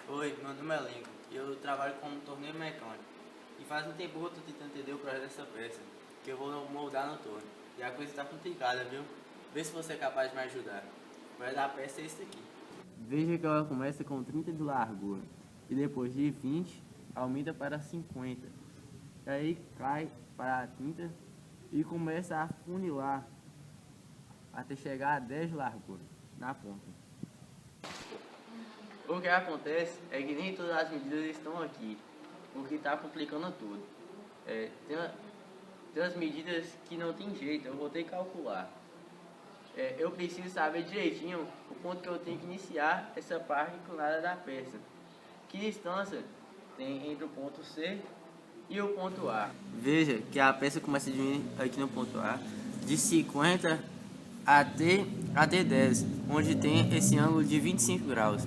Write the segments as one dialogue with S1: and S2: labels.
S1: Oi, meu nome é Lincoln e eu trabalho como torneiro mecânico. E faz um tempo que eu tô tentando entender o projeto dessa peça, que eu vou moldar no torno. E a coisa tá complicada, viu? Vê se você é capaz de me ajudar. O projeto da peça é esse aqui. Veja que ela começa com 30 de largura e depois de 20 aumenta para 50. E aí cai para 30 e começa a funilar até chegar a 10 de largura na ponta. O que acontece é que nem todas as medidas estão aqui, o que está complicando tudo. Tem umas medidas que não tem jeito, eu vou ter que calcular. Eu preciso saber direitinho o ponto que eu tenho que iniciar essa parte inclinada da peça. Que distância tem entre o ponto C e o ponto A? Veja que a peça começa a diminuir aqui no ponto A de 50 até 10, onde tem esse ângulo de 25 graus.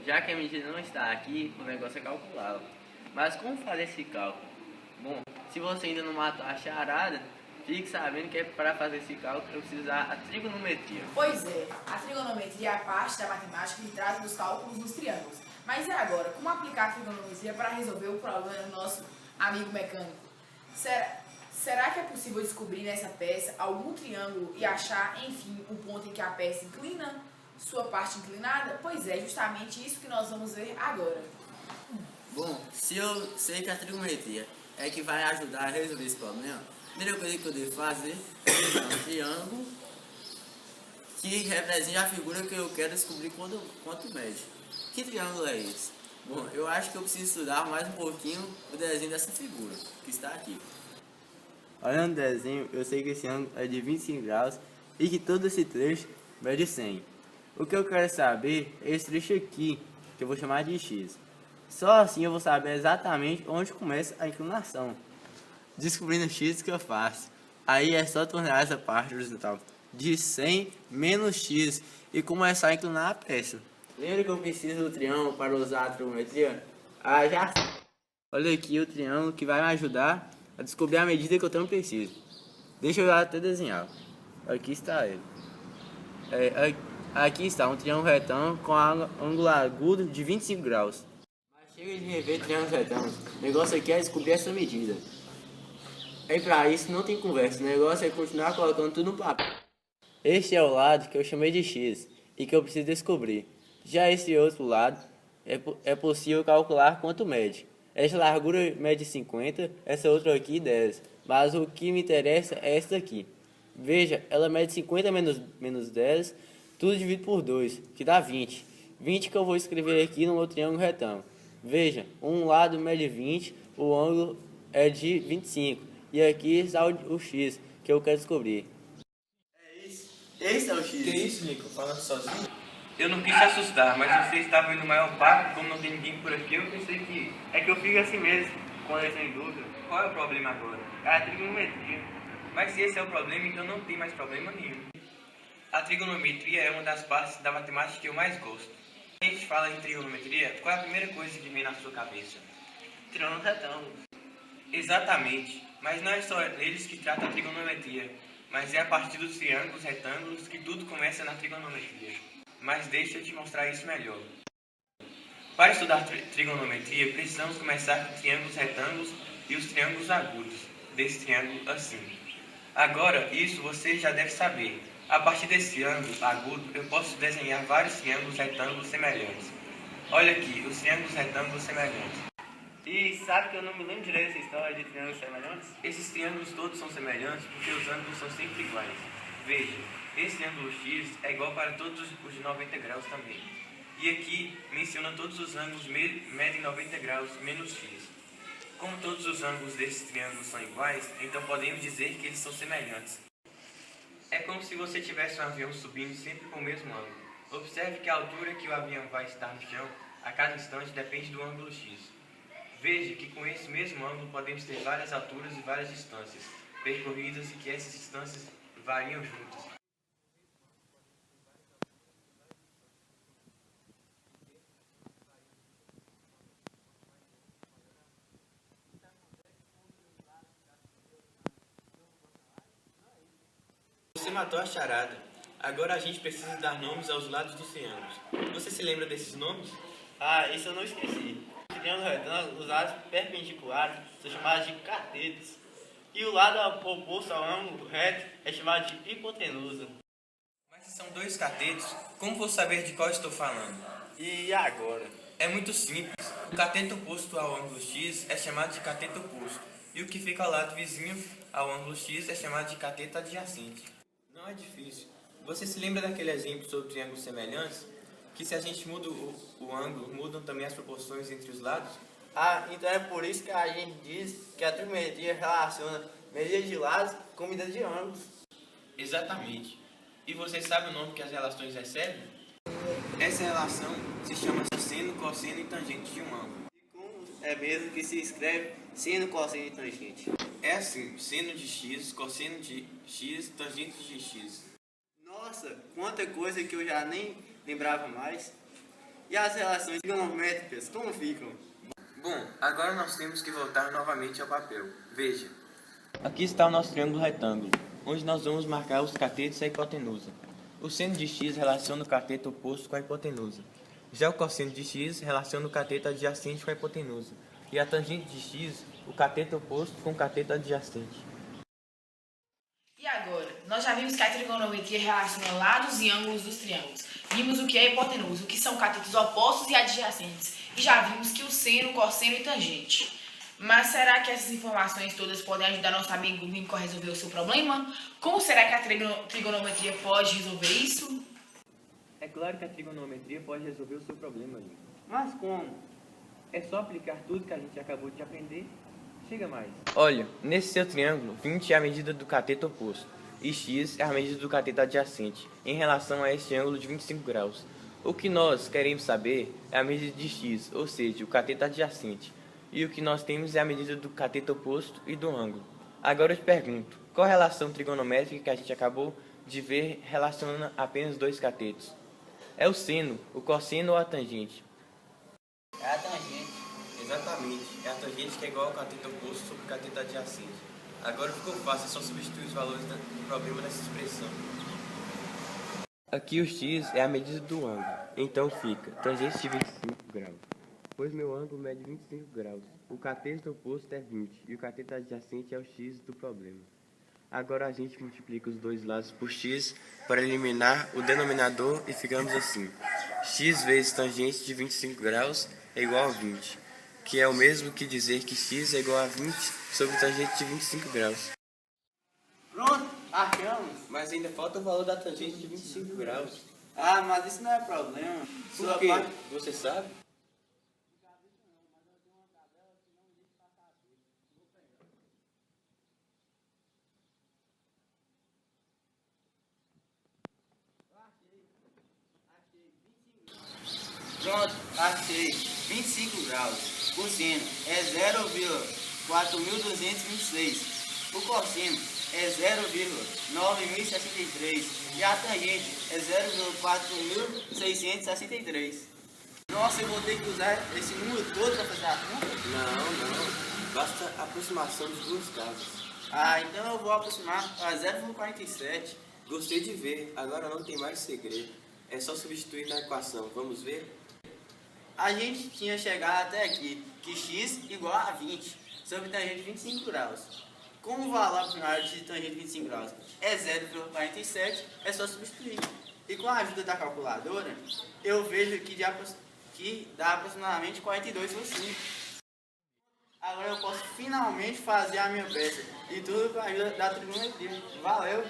S1: Já que a medida não está aqui, o negócio é calculá-la. Mas como fazer esse cálculo? Bom, se você ainda não matou a charada, fique sabendo que para fazer esse cálculo eu preciso usar a trigonometria.
S2: Pois é, a trigonometria é a parte da matemática que trata dos cálculos dos triângulos. Mas e agora, como aplicar a trigonometria para resolver o problema do nosso amigo mecânico? Será que é possível descobrir nessa peça algum triângulo e achar, enfim, o ponto em que a peça inclina? Sua parte inclinada? Pois é, justamente isso que nós vamos ver agora.
S1: Bom, se eu sei que a trigonometria é que vai ajudar a resolver esse problema, a primeira coisa que eu devo fazer é usar um triângulo que represente a figura que eu quero descobrir quanto mede. Que triângulo é esse? Bom, eu acho que eu preciso estudar mais um pouquinho o desenho dessa figura, que está aqui. Olhando o desenho, eu sei que esse ângulo é de 25 graus e que todo esse trecho mede 100. O que eu quero saber é esse trecho aqui, que eu vou chamar de x. Só assim eu vou saber exatamente onde começa a inclinação. Descobrindo x, o que eu faço? Aí é só tornar essa parte horizontal de 100 menos x e começar a inclinar a peça. Lembra que eu preciso do triângulo para usar a trigonometria? Ah, já sei. Olha aqui o triângulo que vai me ajudar a descobrir a medida que eu tanto preciso. Deixa eu até desenhar. Aqui está ele. Aqui está um triângulo retângulo com ângulo agudo de 25 graus. Mas chega de rever triângulos retângulos. O negócio aqui é descobrir essa medida. E para isso não tem conversa. O negócio é continuar colocando tudo no papel. Este é o lado que eu chamei de x e que eu preciso descobrir. Já esse outro lado é possível calcular quanto mede. Esta largura mede 50, essa outra aqui 10. Mas o que me interessa é esta aqui. Veja, ela mede 50 menos 10, tudo dividido por 2, que dá 20. 20 que eu vou escrever aqui no meu triângulo retângulo. Veja, um lado mede 20, o ângulo é de 25. E aqui está o x, que eu quero descobrir. Esse é o X.
S3: Que isso, Nico? Falando sozinho?
S4: Eu não quis te assustar, mas você estava indo o maior papo, como não tem ninguém por aqui, eu pensei que é que eu fico assim mesmo, quando eu estou em dúvida. Qual é o problema agora? É a trigonometria. Mas se esse é o problema, então não tem mais problema nenhum. A trigonometria é uma das partes da matemática que eu mais gosto. Quando a gente fala em trigonometria, qual é a primeira coisa que vem na sua cabeça?
S1: Triângulo retângulo.
S4: Exatamente, mas não é só eles que tratam a trigonometria, mas é a partir dos triângulos retângulos que tudo começa na trigonometria. Mas deixa eu te mostrar isso melhor. Para estudar trigonometria, precisamos começar com triângulos retângulos e os triângulos agudos, desse triângulo assim. Agora, isso você já deve saber. A partir desse ângulo agudo, eu posso desenhar vários triângulos retângulos semelhantes. Olha aqui, os triângulos retângulos semelhantes.
S1: E sabe que eu não me lembro direito dessa história de triângulos semelhantes?
S4: Esses triângulos todos são semelhantes porque os ângulos são sempre iguais. Veja, esse ângulo X é igual para todos os de 90 graus também. E aqui menciona todos os ângulos medem 90 graus menos X. Como todos os ângulos desses triângulos são iguais, então podemos dizer que eles são semelhantes. É como se você tivesse um avião subindo sempre com o mesmo ângulo. Observe que a altura que o avião vai estar no chão a cada instante depende do ângulo X. Veja que com esse mesmo ângulo podemos ter várias alturas e várias distâncias percorridas e que essas distâncias variam juntas.
S1: Você matou a charada.
S3: Agora a gente precisa dar nomes aos lados dos triângulos. Você se lembra desses nomes?
S5: Ah, isso eu não esqueci. O triângulo retângulo, os lados perpendiculares são chamados de catetos. E o lado oposto ao ângulo reto é chamado de hipotenusa.
S4: Mas se são dois catetos, como vou saber de qual estou falando?
S5: E agora?
S4: É muito simples. O cateto oposto ao ângulo x é chamado de cateto oposto. E o que fica ao lado vizinho ao ângulo x é chamado de cateto adjacente.
S3: Não é difícil. Você se lembra daquele exemplo sobre triângulos semelhantes? Que se a gente muda o ângulo, mudam também as proporções entre os lados?
S5: Ah, então é por isso que a gente diz que a trigonometria relaciona medida de lados com medida de ângulos.
S3: Exatamente. E você sabe o nome que as relações recebem? Essa relação se chama seno, cosseno e tangente de um ângulo.
S5: E como é mesmo que se escreve seno, cosseno e tangente?
S3: É assim, seno de x, cosseno de x, tangente de x.
S5: Nossa, quanta coisa que eu já nem lembrava mais. E as relações trigonométricas, como ficam?
S3: Bom, agora nós temos que voltar novamente ao papel. Veja. Aqui está o nosso triângulo retângulo, onde nós vamos marcar os catetos e a hipotenusa. O seno de x relaciona o cateto oposto com a hipotenusa. Já o cosseno de x relaciona o cateto adjacente com a hipotenusa. E a tangente de x, o cateto oposto com o cateto adjacente.
S2: E agora? Nós já vimos que a trigonometria relaciona lados e ângulos dos triângulos. Vimos o que é hipotenusa, o que são catetos opostos e adjacentes. E já vimos que o seno, cosseno e tangente. Mas será que essas informações todas podem ajudar nosso amigo Lincoln a resolver o seu problema? Como será que a trigonometria pode resolver isso?
S6: É claro que a trigonometria pode resolver o seu problema, Lincoln.
S5: Mas como?
S6: É só aplicar tudo que a gente acabou de aprender. Chega mais.
S3: Olha, nesse seu triângulo, 20 é a medida do cateto oposto e x é a medida do cateto adjacente em relação a este ângulo de 25 graus. O que nós queremos saber é a medida de x, ou seja, o cateto adjacente. E o que nós temos é a medida do cateto oposto e do ângulo. Agora eu te pergunto, qual relação trigonométrica que a gente acabou de ver relaciona apenas dois catetos? É o seno, o cosseno ou a tangente?
S5: É a tangente.
S3: Exatamente, é a tangente que é igual ao cateto oposto sobre o cateto adjacente. Agora ficou fácil, é só substituir os valores do problema dessa expressão. Aqui o x é a medida do ângulo, então fica tangente de 25 graus. Pois meu ângulo mede 25 graus. O cateto oposto é 20 e o cateto adjacente é o x do problema. Agora a gente multiplica os dois lados por x para eliminar o denominador e ficamos assim. X vezes tangente de 25 graus é igual a 20, que é o mesmo que dizer que x é igual a 20 sobre tangente de 25 graus.
S5: Pronto, achamos.
S3: Mas ainda falta o valor da tangente de 25 graus.
S5: Ah, mas isso não é problema.
S3: Por quê? Você sabe?
S5: Pronto, achei. 25 graus. O seno é 0,4226. O cosseno é 0,9063. E a tangente é 0,4663. Nossa, eu vou ter que usar esse número todo para fazer a conta?
S3: Não. Basta a aproximação de duas casas.
S5: Ah, então eu vou aproximar a 0,47.
S3: Gostei de ver, agora não tem mais segredo. É só substituir na equação, vamos ver?
S5: A gente tinha chegado até aqui, que x igual a 20, sobre tangente de 25 graus. Como o valor primário de tangente de 25 graus é 0,47, é só substituir. E com a ajuda da calculadora, eu vejo que dá aproximadamente 42 por 5. Agora eu posso finalmente fazer a minha peça. E tudo com a ajuda da trigonometria. Valeu!